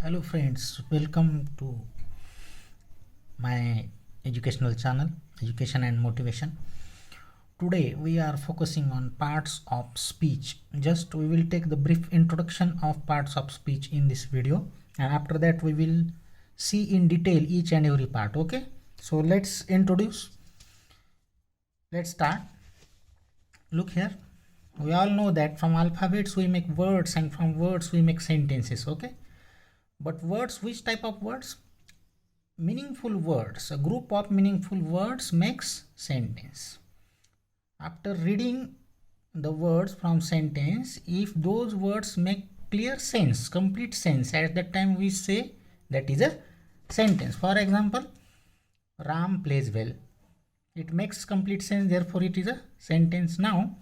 Hello friends, welcome to my educational channel Education and Motivation. Today we are focusing on parts of speech. Just we will take the brief introduction of parts of speech in this video, and after that we will see in detail each and every part. Okay, so let's start. Look here, we all know that from alphabets we make words and from words we make sentences. Okay, but words, which type of words? Meaningful words. A group of meaningful words makes sentence. After reading the words from sentence, if those words make clear sense, complete sense, at that time we say that is a sentence. For example, Ram plays well. It makes complete sense, therefore it is a sentence. Now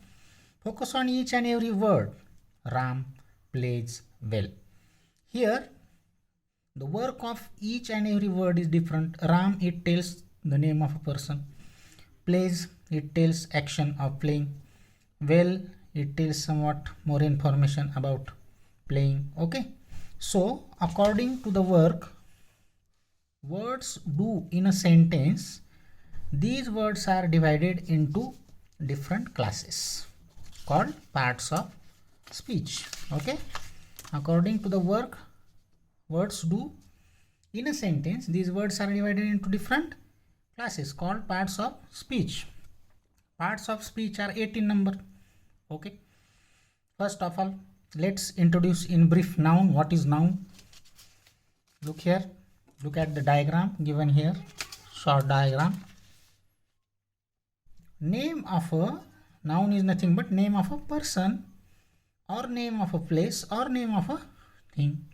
focus on each and every word. Ram plays well. Here the work of each and every word is different. Ram, it tells the name of a person. Plays, it tells action of playing. Well, it tells somewhat more information about playing. Okay, so according to the work words do in a sentence, these words are divided into different classes called parts of speech. Okay, according to the work words do in a sentence, these words are divided into different classes called parts of speech. Parts of speech are 8 in number. Okay, first of all, let's introduce in brief noun. What is noun? Look here, look at the diagram given here, short diagram. Name of a noun is nothing but name of a person or name of a place or name of a thing.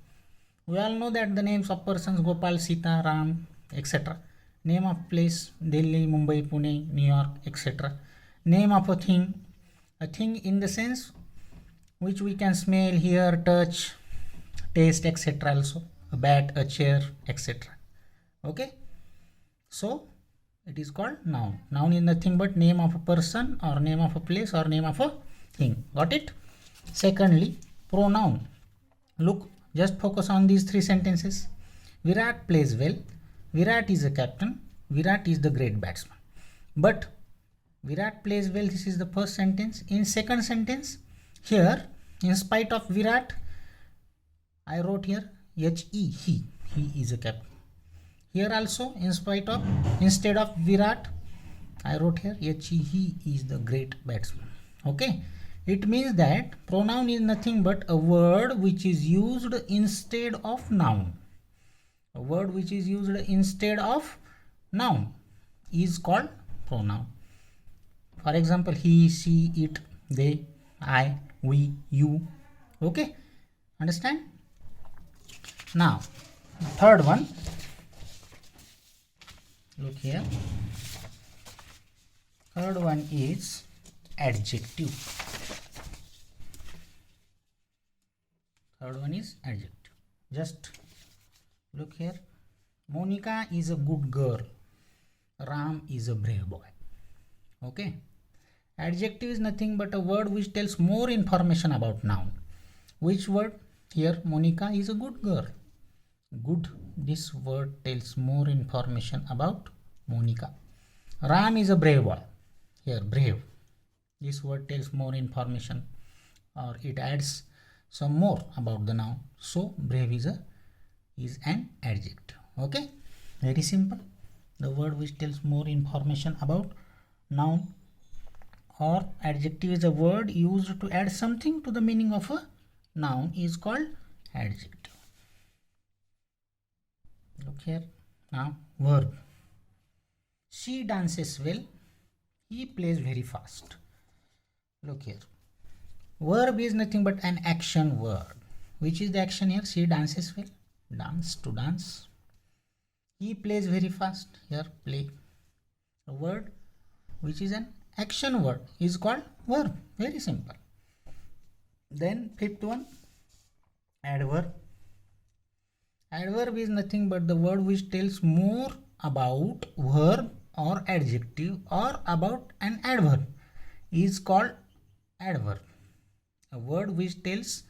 We all know that the names of persons Gopal, Sita, Ram, etc. Name of place Delhi, Mumbai, Pune, New York, etc. Name of a thing in the sense which we can smell, hear, touch, taste, etc. Also a bat, a chair, etc. Okay, so it is called noun. Noun is nothing but name of a person or name of a place or name of a thing. Got it? Secondly, pronoun. Look, just focus on these three sentences. Virat plays well. Virat is a captain. Virat is the great batsman. But Virat plays well, this is the first sentence. In second sentence, here, in spite of Virat, I wrote here H-E, he is a captain. Here also, instead of Virat, I wrote here H-E, he is the great batsman. Okay. It means that pronoun is nothing but a word which is used instead of noun. A word which is used instead of noun is called pronoun. For example, he, she, it, they, I, we, you. Okay, understand? Now, third one. Look here. Third one is adjective. Third one is adjective. Just look here. Monica is a good girl. Ram is a brave boy. Okay. Adjective is nothing but a word which tells more information about noun. Which word? Here, Monica is a good girl. Good. This word tells more information about Monica. Ram is a brave boy. Here, brave. This word tells more information, or it adds some more about the noun. So brave is an adjective. Okay, very simple. The word which tells more information about noun or adjective is a word used to add something to the meaning of a noun is called adjective. Look here. Now verb. She dances well. He plays very fast. Look here. Verb is nothing but an action word. Which is the action here? She dances well. Dance, to dance. He plays very fast. Here, play. A word which is an action word is called verb. Very simple. Then fifth one, adverb. Adverb is nothing but the word which tells more about verb or adjective or about an adverb is called adverb. A word which tells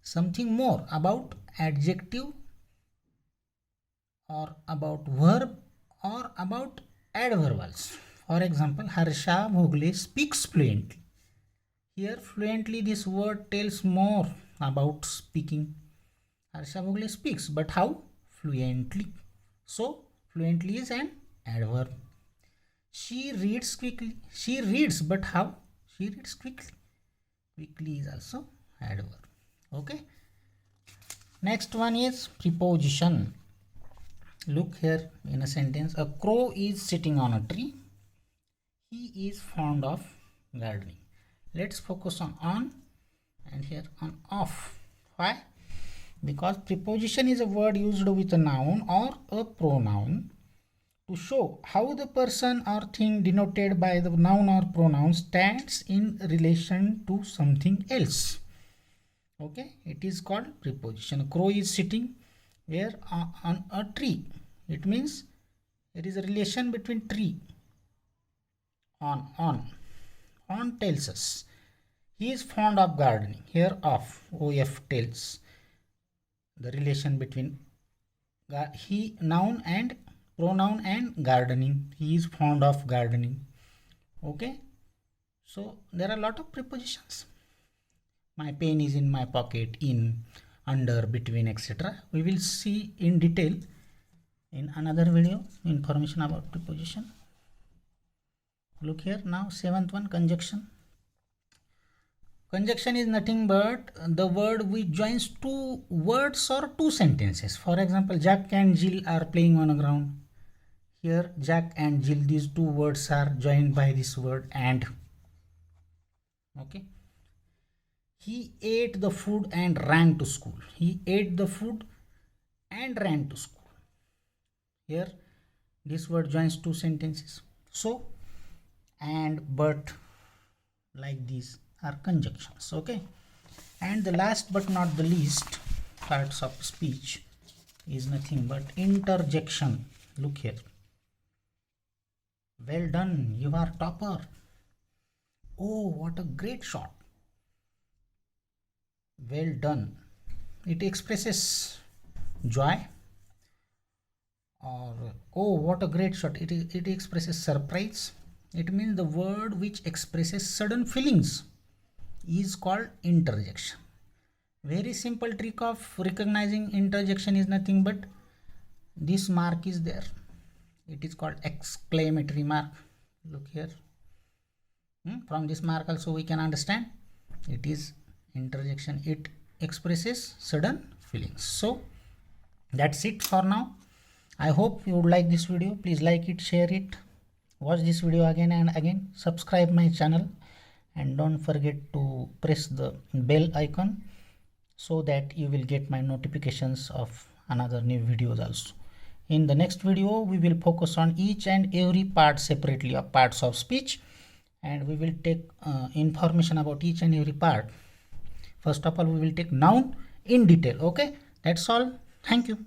something more about adjective or about verb or about adverbals. For example, Harsha Bhogle speaks fluently. Here fluently, this word tells more about speaking. Harsha Bhogle speaks, but how? Fluently. So fluently is an adverb. She reads quickly. She reads, but how? She reads quickly. Quickly is also adverb. Okay. Next one is preposition. Look here in a sentence. A crow is sitting on a tree. He is fond of gardening. Let's focus on and here on off. Why? Because preposition is a word used with a noun or a pronoun to show how the person or thing denoted by the noun or pronoun stands in relation to something else. Okay, it is called preposition. A crow is sitting where on a tree. It means there is a relation between tree. On tells us he is fond of gardening. Here of tells the relation between he noun and pronoun and gardening. He is fond of gardening. Okay, so there are a lot of prepositions. My pen is in my pocket, in, under, between, etc. We will see in detail in another video information about preposition. Look here now, seventh one, conjunction. Conjunction is nothing but the word which joins two words or two sentences. For example, Jack and Jill are playing on a ground. Here Jack and Jill, these two words are joined by this word and. Okay. He ate the food and ran to school. He ate the food and ran to school. Here this word joins two sentences. So and, but, like these are conjunctions. Okay. And the last but not the least parts of speech is nothing but interjection. Look here. Well done, you are topper. Oh, what a great shot. Well done. It expresses joy. Or oh, what a great shot. It expresses surprise. It means the word which expresses sudden feelings is called interjection. Very simple trick of recognizing interjection is nothing but this mark is there. It is called exclamatory mark. Look here. From this mark also we can understand it is interjection. It expresses sudden feelings. So that's it for now. I hope you would like this video. Please like it, share it, watch this video again and again, subscribe my channel, and don't forget to press the bell icon so that you will get my notifications of another new videos also. In the next video we will focus on each and every part separately of parts of speech, and we will take information about each and every part. First of all, we will take noun in detail. Okay, that's all. Thank you.